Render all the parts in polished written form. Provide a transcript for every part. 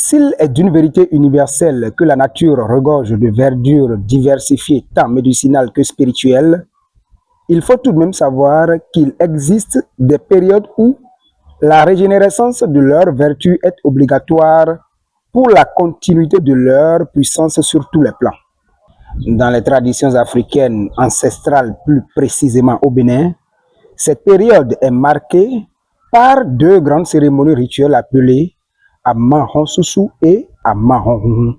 S'il est d'une vérité universelle que la nature regorge de verdure diversifiée tant médicinale que spirituelle, il faut tout de même savoir qu'il existe des périodes où la régénérescence de leurs vertus est obligatoire pour la continuité de leur puissance sur tous les plans. Dans les traditions africaines ancestrales, plus précisément au Bénin, cette période est marquée par deux grandes cérémonies rituelles appelées Amahonsusu et Amahonhun.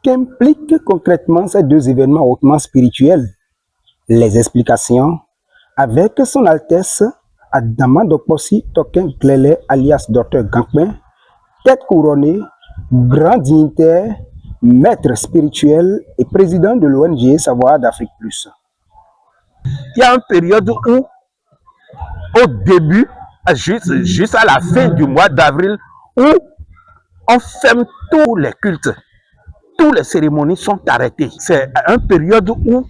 Qu'impliquent concrètement ces deux événements hautement spirituels? Les explications avec son Altesse Adama Dokposi Token Glele alias Dr Gankben, tête couronnée, grand dignitaire, maître spirituel et président de l'ONG Savoir d'Afrique Plus. Il y a une période où, au début, juste à la fin du mois d'avril, où on ferme tous les cultes, toutes les cérémonies sont arrêtées. C'est une période où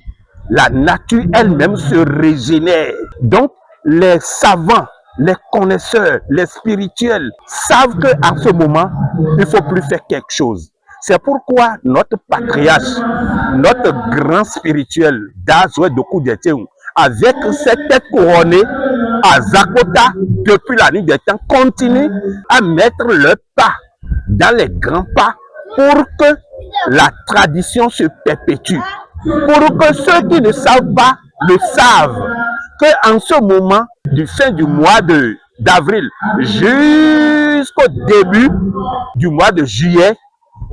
la nature elle-même se régénère. Donc, les savants, les connaisseurs, les spirituels savent qu'à ce moment, il ne faut plus faire quelque chose. C'est pourquoi notre patriarche, notre grand spirituel, Dazoué Doku Deteu, avec cette tête couronnée à Zakota, depuis la nuit des temps, continue à mettre le pas dans les grands pas pour que la tradition se perpétue. Pour que ceux qui ne savent pas le savent, qu'en ce moment, du fin du mois d'avril jusqu'au début du mois de juillet,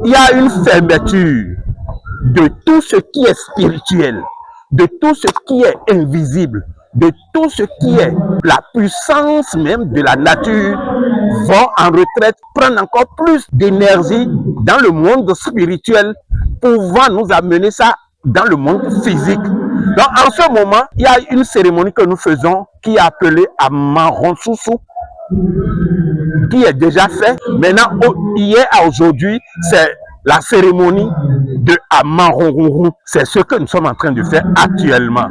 il y a une fermeture de tout ce qui est spirituel, de tout ce qui est invisible, de tout ce qui est la puissance même de la nature, vont en retraite, prendre encore plus d'énergie dans le monde spirituel, pouvant nous amener ça dans le monde physique. Donc en ce moment, il y a une cérémonie que nous faisons qui est appelée Amahonsusu, qui est déjà faite. Maintenant, hier à aujourd'hui, c'est la cérémonie de Amahonhun. C'est ce que nous sommes en train de faire actuellement.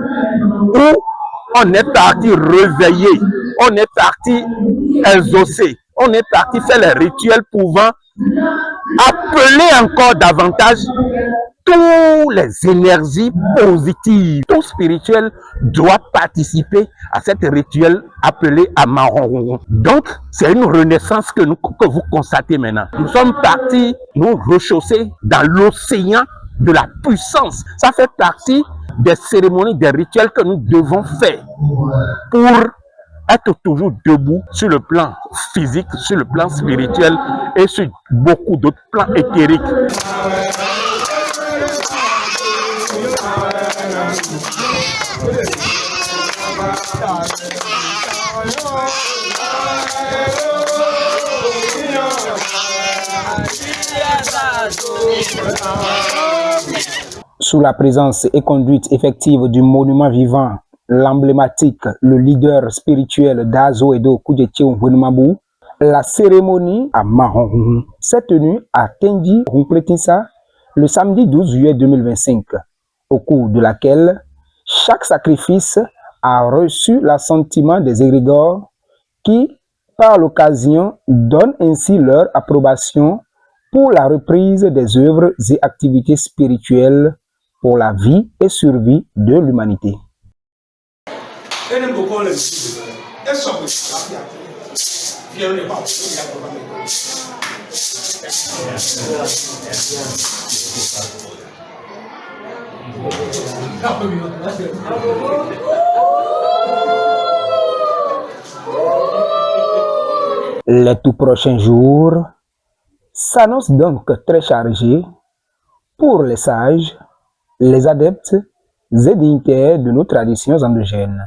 Où on est parti réveiller, on est parti exaucer, on est parti faire les rituels pouvant appeler encore davantage toutes les énergies positives. Tout spirituel doit participer à cet rituel appelé Amahonhun. Donc, c'est une renaissance que vous constatez maintenant. Nous sommes partis nous rechausser dans l'océan de la puissance. Ça fait partie des cérémonies, des rituels que nous devons faire pour être toujours debout sur le plan physique, sur le plan spirituel et sur beaucoup d'autres plans éthériques. Sous la présence et conduite effective du monument vivant, l'emblématique, le leader spirituel d'Azo Edo Kudjetche Wenmabu, la cérémonie à Mahonhun s'est tenue à Tendi Rumpletinsa le samedi 12 juillet 2025, au cours de laquelle chaque sacrifice a reçu l'assentiment des égrégores qui, par l'occasion, donnent ainsi leur approbation pour la reprise des œuvres et activités spirituelles pour la vie et survie de l'humanité. Les tout prochains jours s'annoncent donc très chargés pour les sages, les adeptes et dignitaires de nos traditions endogènes.